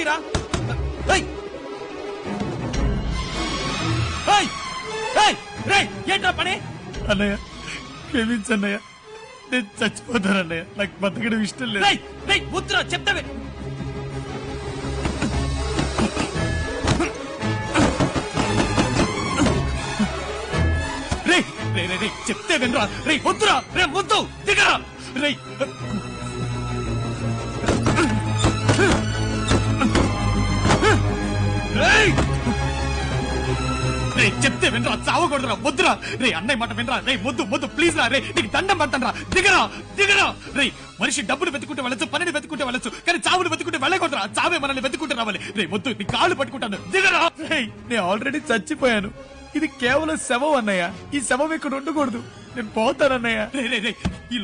తీరా. ఏంట్రా పని? అన్నయ్య క్షమించన్నయ్య, నేను చచ్చిపోతానన్నయ్య, నాకు బతకడం ఇష్టం లేదు. వద్దురా చెప్తావే. చెప్తే వినరా. రే వద్దురా, రే వద్దు, దిగరా. రే చెప్తే వినరా, చావకూడదురా, వద్దురా. రే అన్నయ్య మాట వినరా. రే వద్దు వద్దు ప్లీజ్ రా. రే నీకు దండం పడతాను రా. దిగరా దిగరా. రే మనిషి డబ్బులు వెతుకుంటే వెళ్ళచ్చు, పనిని వెతుకుంటే వెళ్ళచ్చు, కానీ చావును వెతుకుంటే వెళ్ళకూడదురా. చావే మనల్ని వెతుకుంటే రావాలి. రే వద్దు, నీ కాళ్ళు పట్టుకుంటాను, దిగరా. నేను ఆల్రెడీ చచ్చిపోయాను, ఇది కేవలం శవం అన్నయ్య. ఈ శవం ఇక్కడ ఉండకూడదు, నేను పోతానన్నయ్య. రే రే రే